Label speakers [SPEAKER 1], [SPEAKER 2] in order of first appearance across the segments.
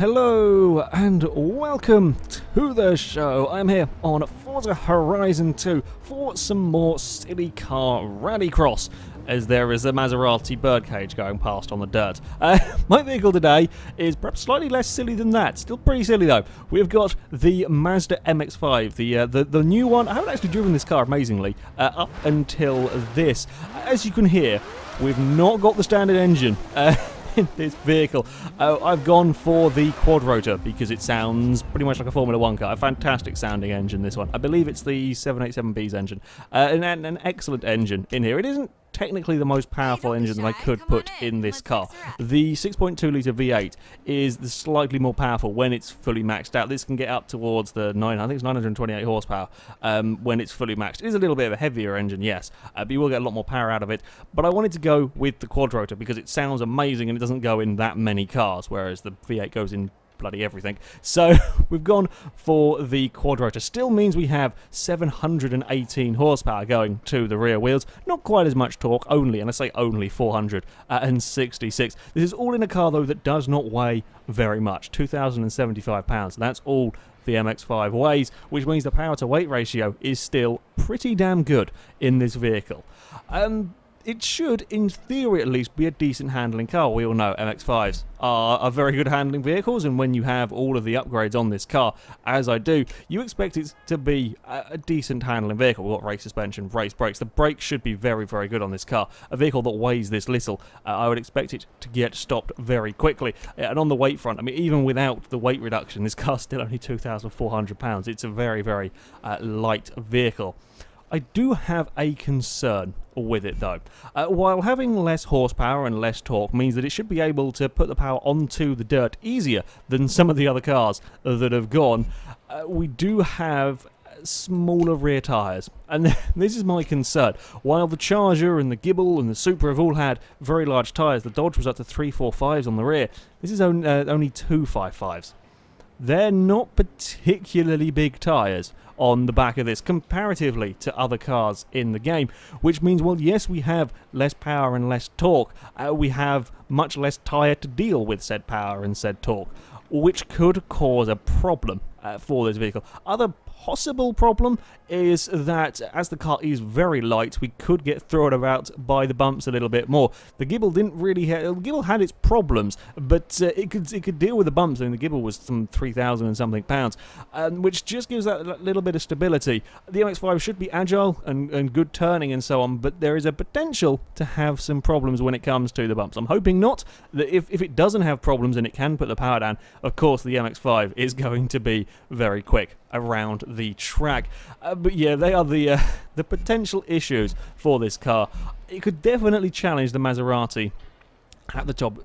[SPEAKER 1] Hello and welcome to the show. I'm here on Forza Horizon 2 for some more silly car rallycross, as there is a Maserati birdcage going past on the dirt. My vehicle today is perhaps slightly less silly than that. Still pretty silly though. We've got the Mazda MX-5, the new one. I haven't actually driven this car, amazingly, up until this. As you can hear, we've not got the standard engine in this vehicle. I've gone for the quad rotor because it sounds pretty much like a Formula 1 car. A fantastic sounding engine, this one. I believe it's the 787B's engine. An excellent engine in here. It isn't technically the most powerful engine that I could put in this car. The 6.2 litre V8 is the slightly more powerful when it's fully maxed out. This can get up towards the I think it's 928 horsepower when it's fully maxed. It is a little bit of a heavier engine, yes, but you will get a lot more power out of it. But I wanted to go with the quad rotor because it sounds amazing and it doesn't go in that many cars, whereas the V8 goes in bloody everything. So we've gone for the quad rotor. Still means we have 718 horsepower going to the rear wheels. Not quite as much torque, only, and I say only, 466. This is all in a car though that does not weigh very much, 2,075 pounds. That's all the MX-5 weighs, which means the power to weight ratio is still pretty damn good in this vehicle. It should, in theory at least, be a decent handling car. We all know MX-5s are very good handling vehicles, and when you have all of the upgrades on this car, as I do, you expect it to be a decent handling vehicle. We've got race suspension, race brakes. The brakes should be very, very good on this car. A vehicle that weighs this little, I would expect it to get stopped very quickly. And on the weight front, I mean, even without the weight reduction, this car's still only 2,400 pounds. It's a very, very light vehicle. I do have a concern with it though. While having less horsepower and less torque means that it should be able to put the power onto the dirt easier than some of the other cars that have gone, we do have smaller rear tyres, and this is my concern. While the Charger and the Ghibli and the Supra have all had very large tyres, the Dodge was up to 345s on the rear. This is only 255s. They're not particularly big tyres on the back of this comparatively to other cars in the game, which means, well, yes, we have less power and less torque. We have much less tyre to deal with said power and said torque, which could cause a problem for this vehicle. Other possible problem is that as the car is very light, we could get thrown about by the bumps a little bit more. The Ghibli didn't really the Ghibli had its problems, but it could deal with the bumps. I mean, the Ghibli was some 3,000 and something pounds, which just gives that little bit of stability. The MX-5 should be agile and good turning and so on, but there is a potential to have some problems when it comes to the bumps. I'm hoping not. That if it doesn't have problems and it can put the power down, of course the MX-5 is going to be very quick around the track. But yeah, they are the potential issues for this car. It could definitely challenge the Maserati at the top.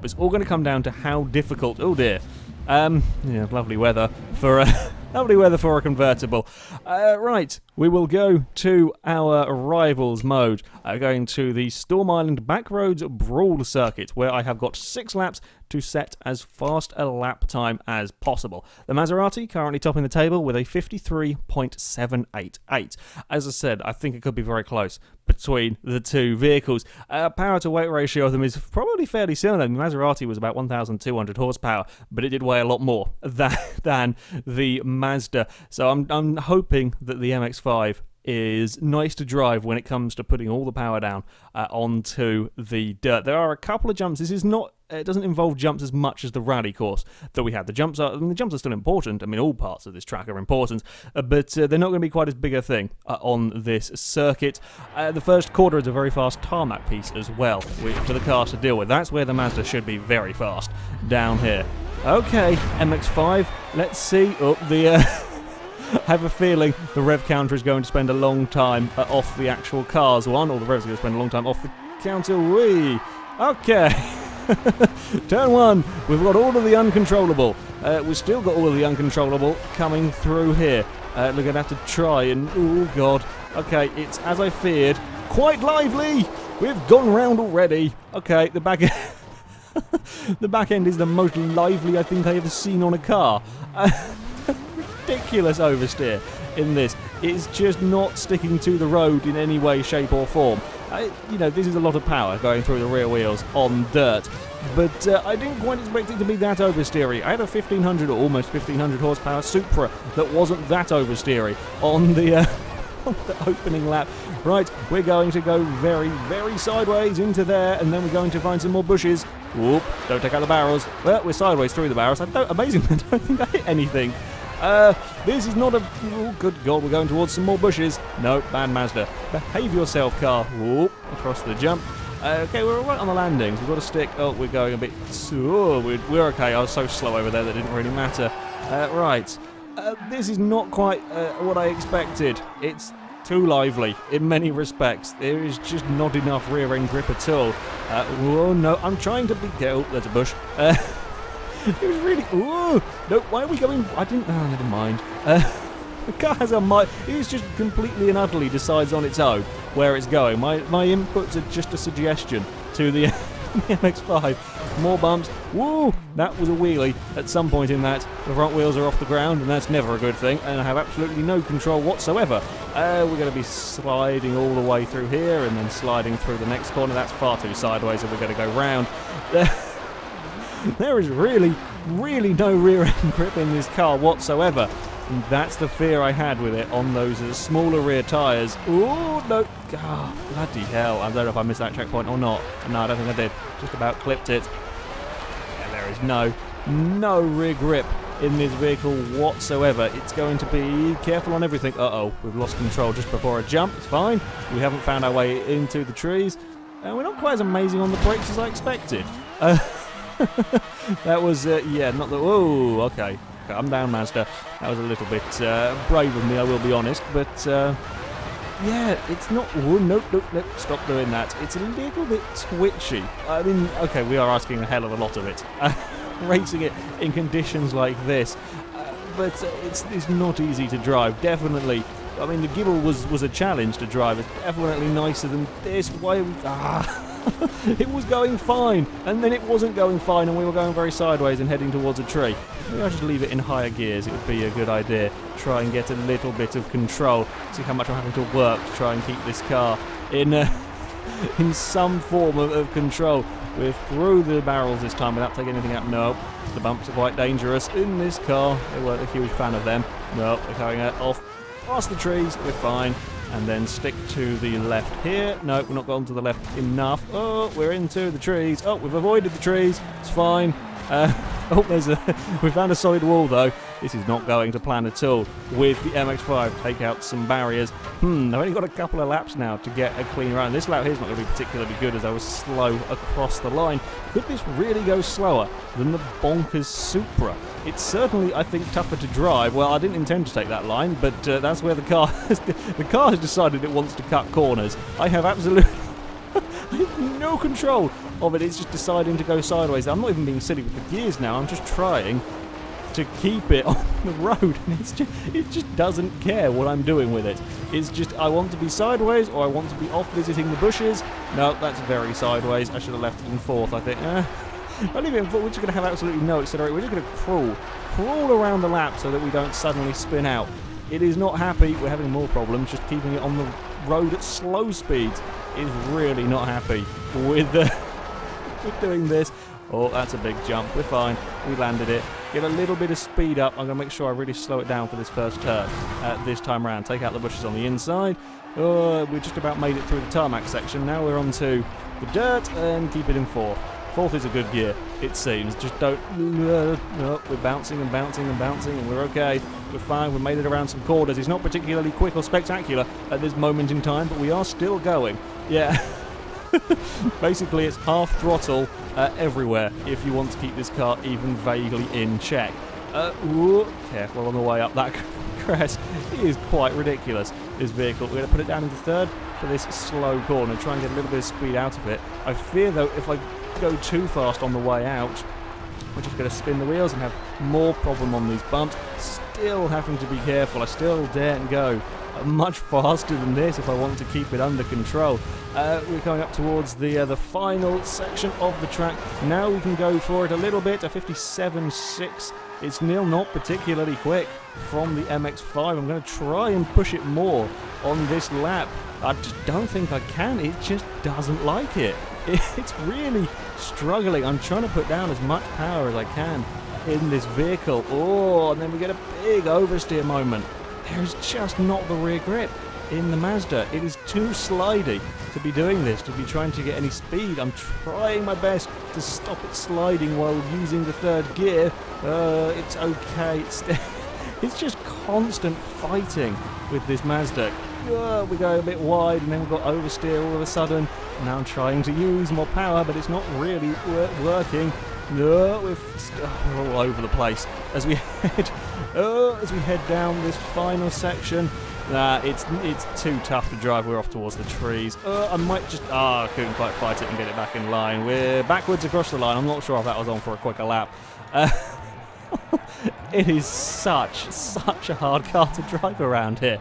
[SPEAKER 1] It's all going to come down to how difficult. Oh dear. Yeah, lovely weather for a convertible. Right, we will go to our rivals mode, going to the Storm Island Backroads Brawl Circuit, where I have got 6 laps to set as fast a lap time as possible. The Maserati currently topping the table with a 53.788. As I said, I think it could be very close between the two vehicles. Power to weight ratio of them is probably fairly similar. The Maserati was about 1,200 horsepower, but it did weigh a lot more than the Mazda. So I'm hoping that the MX-5 is nice to drive when it comes to putting all the power down onto the dirt. There are a couple of jumps. This is not. It doesn't involve jumps as much as the rally course that we had. The jumps are still important. I mean, all parts of this track are important, but they're not going to be quite as big a thing on this circuit. The first quarter is a very fast tarmac piece as well for the cars to deal with. That's where the Mazda should be very fast, down here. Okay, MX-5, let's see. Oh, I have a feeling the rev counter is going to spend a long time off the actual cars one, or the rev's going to spend a long time off the counter. Whee! Okay. Turn 1, we've got all of the uncontrollable. We've still got all of the uncontrollable coming through here. We're going to have to try and... oh, God. Okay, it's, as I feared, quite lively. We've gone round already. Okay, the back end... the back end is the most lively I think I've ever seen on a car. Ridiculous oversteer in this. It's just not sticking to the road in any way, shape or form. You know, this is a lot of power going through the rear wheels on dirt. But I didn't quite expect it to be that oversteery. I had a 1500 or almost 1500 horsepower Supra that wasn't that oversteery on the on the opening lap. Right, we're going to go very, very sideways into there, and then we're going to find some more bushes. Whoop, don't take out the barrels. Well, we're sideways through the barrels. Amazingly, I don't think I hit anything. This is not a... Oh, good God, we're going towards some more bushes. No, bad Mazda. Behave yourself, car. Whoop, across the jump. Okay, we're right on the landings. We've got to stick... Oh, we're going a bit... Oh, we're okay. I was so slow over there that didn't really matter. Right. This is not quite what I expected. It's too lively in many respects. There is just not enough rear end grip at all. Oh, no, I'm trying to be... Oh, there's a bush. It was really... Oh, no, why are we going... I didn't... Oh, never mind. The car has a... It just completely and utterly decides on its own where it's going. My inputs are just a suggestion to the MX-5. More bumps. Woo! That was a wheelie at some point in that. The front wheels are off the ground, and that's never a good thing, and I have absolutely no control whatsoever. We're going to be sliding all the way through here, and then sliding through the next corner. That's far too sideways, and we're going to go round. There is really, really no rear end grip in this car whatsoever. And that's the fear I had with it on those smaller rear tyres. Oh, no. Oh, bloody hell. I don't know if I missed that checkpoint or not. No, I don't think I did. Just about clipped it. Yeah, there is no rear grip in this vehicle whatsoever. It's going to be careful on everything. Uh-oh, we've lost control just before a jump. It's fine. We haven't found our way into the trees. We're not quite as amazing on the brakes as I expected. That was, yeah, not the... Whoa, okay. Calm down, Mazda. That was a little bit brave of me, I will be honest. But, yeah, it's not... Oh, nope, stop doing that. It's a little bit twitchy. I mean, okay, we are asking a hell of a lot of it. Racing it in conditions like this. But it's not easy to drive, definitely. I mean, the Ghibli was a challenge to drive. It's definitely nicer than this. Why are we... It was going fine, and then it wasn't going fine, and we were going very sideways and heading towards a tree. Maybe I should leave it in higher gears. It would be a good idea. Try and get a little bit of control. See how much I'm having to work to try and keep this car in some form of control. We're through the barrels this time without taking anything out. No, the bumps are quite dangerous in this car. They weren't a huge fan of them. No, we're going off past the trees. We're fine. And then stick to the left here. No, we're not gone to the left enough. Oh, we're into the trees. Oh, we've avoided the trees. It's fine. Oh, we found a solid wall, though. This is not going to plan at all with the MX-5. Take out some barriers. I've only got a couple of laps now to get a clean run. This lap here is not going to be particularly good as I was slow across the line. Could this really go slower than the bonkers Supra? It's certainly, I think, tougher to drive. Well, I didn't intend to take that line, but that's where the car has decided it wants to cut corners. I have absolutely no control of it. It's just deciding to go sideways. I'm not even being silly with the gears now. I'm just trying to keep it on the road, and it just doesn't care what I'm doing with it. It's just, I want to be sideways, or I want to be off visiting the bushes. No, that's very sideways. I should have left it in fourth, I think. I'll leave it in fourth. We're just going to have absolutely no acceleration. We're just going to crawl around the lap so that we don't suddenly spin out. It is not happy. We're having more problems just keeping it on the road at slow speeds. It's really not happy with doing this. Oh, that's a big jump. We're fine. We landed it. Get a little bit of speed up. I'm going to make sure I really slow it down for this first turn this time around. Take out the bushes on the inside. We just about made it through the tarmac section. Now we're onto the dirt and keep it in fourth. Fourth is a good gear, it seems. Just don't... we're bouncing and bouncing and bouncing, and we're okay. We're fine. We made it around some corners. It's not particularly quick or spectacular at this moment in time, but we are still going. Yeah. Basically, it's half throttle everywhere if you want to keep this car even vaguely in check. Careful on the way up that crest. It is quite ridiculous, this vehicle. We're going to put it down into third for this slow corner, try and get a little bit of speed out of it. I fear, though, if I go too fast on the way out, we're just going to spin the wheels and have more problem on these bumps. Still having to be careful. I still daren't go much faster than this if I want to keep it under control. We're coming up towards the final section of the track. Now we can go for it a little bit. A 57.6. It's not particularly quick. from the MX-5. I'm going to try and push it more on this lap. I just don't think I can. It just doesn't like it. It's really struggling. I'm trying to put down as much power as I can in this vehicle. Oh, and then we get a big oversteer moment. There's just not the rear grip in the Mazda. It is too slidey to be doing this, to be trying to get any speed. I'm trying my best to stop it sliding while using the third gear. It's okay. It's just constant fighting with this Mazda. We go a bit wide and then we've got oversteer all of a sudden. Now I'm trying to use more power, but it's not really working. No, we're all over the place as we head down this final section. It's too tough to drive. We're off towards the trees. I might just... I couldn't quite fight it and get it back in line. We're backwards across the line. I'm not sure if that was on for a quicker lap. It is such a hard car to drive around here.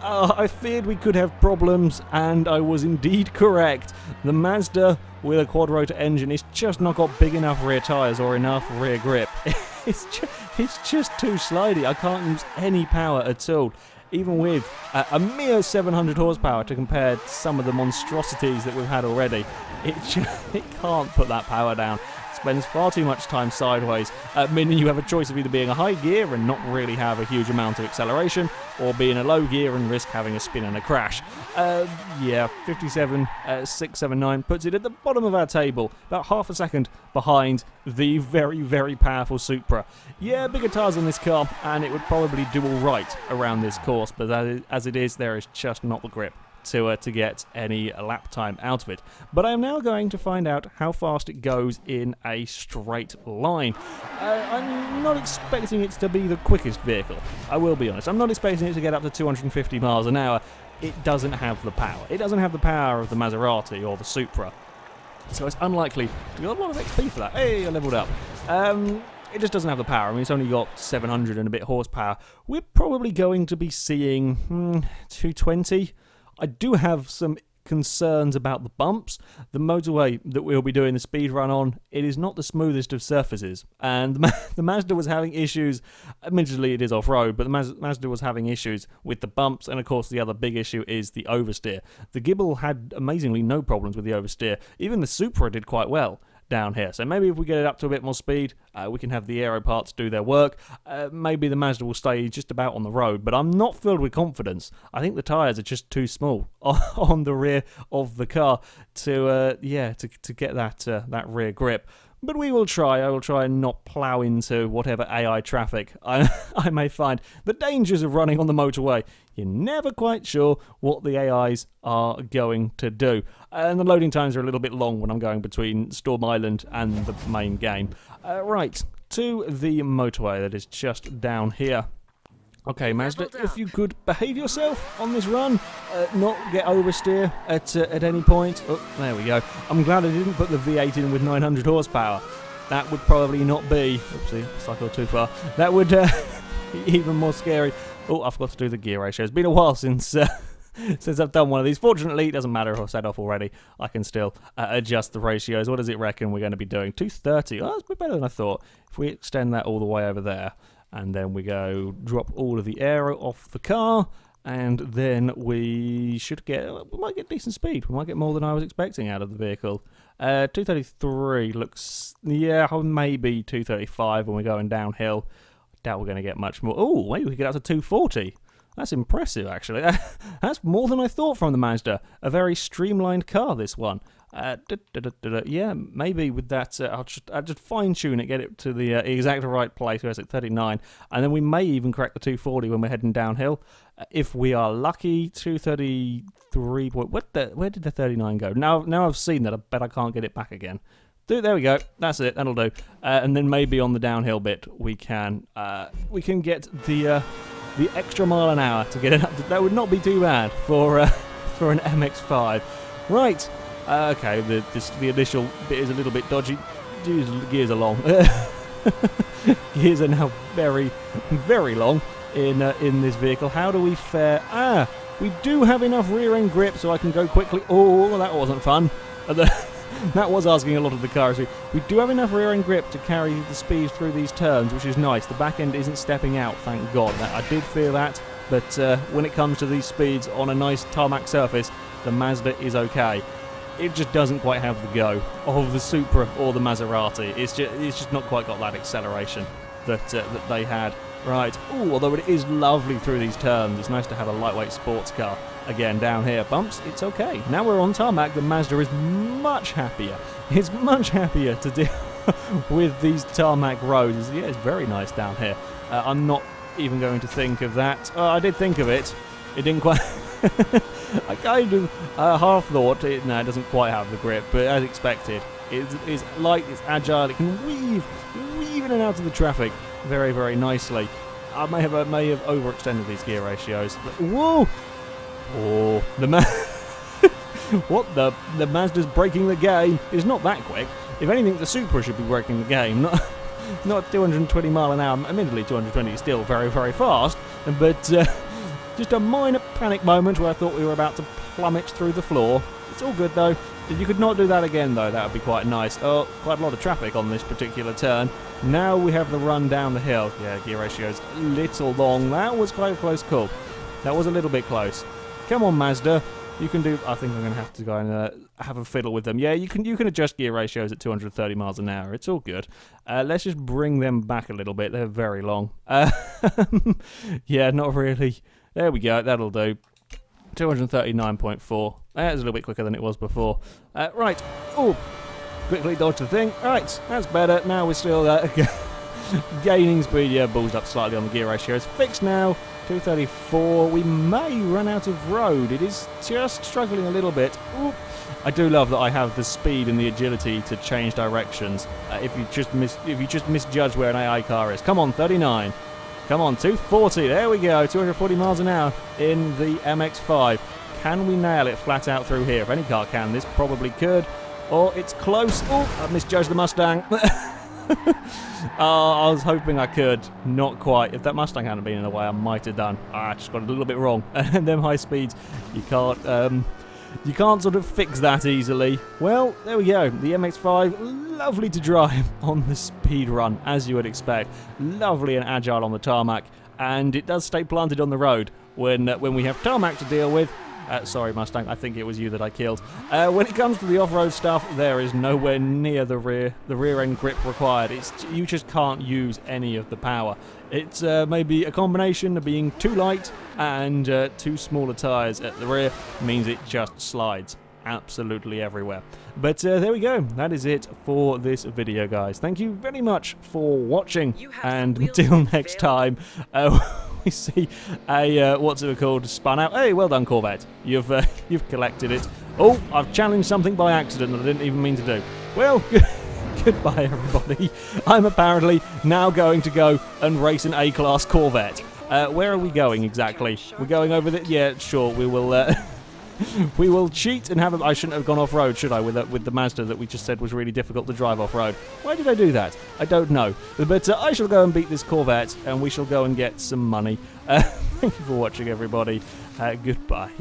[SPEAKER 1] I feared we could have problems, and I was indeed correct. The Mazda with a quad-rotor engine is just not got big enough rear tyres or enough rear grip. It's just too slidey. I can't use any power at all, even with a mere 700 horsepower to compare to some of the monstrosities that we've had already. It can't put that power down. Spends far too much time sideways, meaning you have a choice of either being a high gear and not really have a huge amount of acceleration, or be in a low gear and risk having a spin and a crash. Yeah, 57.679 puts it at the bottom of our table, about half a second behind the very, very powerful Supra. Yeah, bigger tyres on this car, and it would probably do all right around this course, but as it is, there is just not the grip to get any lap time out of it. But I am now going to find out how fast it goes in a straight line. I'm not expecting it to be the quickest vehicle, I will be honest. I'm not expecting it to get up to 250 miles an hour. It doesn't have the power. It doesn't have the power of the Maserati or the Supra. So it's unlikely to get a lot of XP for that. Hey, I leveled up. It just doesn't have the power. I mean, it's only got 700 and a bit horsepower. We're probably going to be seeing 220. I do have some concerns about the bumps. The motorway that we'll be doing the speed run on, it is not the smoothest of surfaces, and the Mazda was having issues. Admittedly, it is off-road, but the Mazda was having issues with the bumps, and of course the other big issue is the oversteer. The Ghibli had amazingly no problems with the oversteer. Even the Supra did quite well down here. So maybe if we get it up to a bit more speed, we can have the aero parts do their work. Maybe the Mazda will stay just about on the road, but I'm not filled with confidence. I think the tyres are just too small on the rear of the car to get that rear grip. But we will try. I will try and not plough into whatever AI traffic I may find. The dangers of running on the motorway. You're never quite sure what the AIs are going to do. And the loading times are a little bit long when I'm going between Storm Island and the main game. Right, to the motorway that is just down here. Okay, Mazda, if you could behave yourself on this run, not get oversteer at any point. Oh, there we go. I'm glad I didn't put the V8 in with 900 horsepower. That would probably not be... Oopsie, cycled too far. That would be even more scary. Oh, I forgot to do the gear ratio. It's been a while since I've done one of these. Fortunately, it doesn't matter if I've set off already. I can still adjust the ratios. What does it reckon we're going to be doing? 230. Oh, that's a bit better than I thought. If we extend that all the way over there, and then we go drop all of the aero off the car, and then we might get decent speed. We might get more than I was expecting out of the vehicle. 233 looks, yeah, maybe 235 when we're going downhill. I doubt we're going to get much more. Oh, maybe we can get up to 240. That's impressive, actually. That's more than I thought from the Mazda. A very streamlined car, this one. Yeah, maybe with that, I'll just fine-tune it, get it to the exact right place, where it's at 39, and then we may even crack the 240 when we're heading downhill. If we are lucky, 233... Where did the 39 go? Now I've seen that, I bet I can't get it back again. There we go. That's it. That'll do. And then maybe on the downhill bit, we can get the extra mile an hour to get it up. That would not be too bad for an MX-5. Right. Okay. The initial bit is a little bit dodgy. Gears are long. Gears are now very, very long in this vehicle. How do we fare? We do have enough rear end grip so I can go quickly. Oh, that wasn't fun. That was asking a lot of the car. So we do have enough rear end grip to carry the speed through these turns, which is nice. The back end isn't stepping out, thank God. I did feel that, but when it comes to these speeds on a nice tarmac surface, the Mazda is okay. It just doesn't quite have the go of the Supra or the Maserati. It's just not quite got that acceleration that they had. Right, ooh, although it is lovely through these turns, it's nice to have a lightweight sports car. Again, down here, bumps, it's okay. Now we're on tarmac, the Mazda is much happier. It's much happier to deal with these tarmac roads. Yeah, it's very nice down here. I'm not even going to think of that. I did think of it. It didn't quite... I kind of half thought, it doesn't quite have the grip, but as expected, it's light, it's agile, it can weave in and out of the traffic very, very nicely. I may have overextended these gear ratios. But, whoa! Oh, what the Mazda's breaking the game. It's not that quick. If anything, the Supra should be breaking the game. Not 220 mile an hour. Admittedly, 220 is still very, very fast, but just a minor panic moment where I thought we were about to plummet through the floor. It's all good though. If you could not do that again though, that would be quite nice. Oh, quite a lot of traffic on this particular turn. Now we have the run down the hill. Yeah, gear ratio's a little long. That was quite a close call. That was a little bit close. Come on, Mazda. You can do... I think I'm going to have to go and have a fiddle with them. Yeah, you can adjust gear ratios at 230 miles an hour. It's all good. Let's just bring them back a little bit. They're very long. Yeah, not really. There we go. That'll do. 239.4. That's a little bit quicker than it was before. Right. Oh, quickly dodge the thing. Right, that's better. Now we're still gaining speed. Yeah, balls up slightly on the gear ratio. It's fixed now. 234. We may run out of road. It is just struggling a little bit. Ooh. I do love that I have the speed and the agility to change directions. If you just misjudge where an AI car is. Come on, 39. Come on, 240. There we go. 240 miles an hour in the MX-5. Can we nail it flat out through here? If any car can, this probably could. Or it's close. Oh, I misjudged the Mustang. I was hoping I could. Not quite. If that Mustang hadn't been in the way, I might have done. I just got a little bit wrong. And them high speeds, you can't sort of fix that easily. Well, there we go. The MX-5, lovely to drive on the speed run, as you would expect. Lovely and agile on the tarmac, and it does stay planted on the road when we have tarmac to deal with. Sorry, Mustang, I think it was you that I killed. When it comes to the off-road stuff, there is nowhere near the rear end grip required. You just can't use any of the power. It's maybe a combination of being too light and too smaller tyres at the rear means it just slides absolutely everywhere. But there we go. That is it for this video, guys. Thank you very much for watching, and until next time, we see a what's it called, spun out. Hey, well done, Corvette. You've collected it. Oh, I've challenged something by accident that I didn't even mean to do. Well, goodbye, everybody. I'm apparently now going to go and race an A-class Corvette. Where are we going exactly? We're going over the... Yeah, sure, we will... We will cheat and have a... I shouldn't have gone off-road, should I, with the Mazda that we just said was really difficult to drive off-road. Why did I do that? I don't know. But I shall go and beat this Corvette, and we shall go and get some money. Thank you for watching, everybody. Goodbye.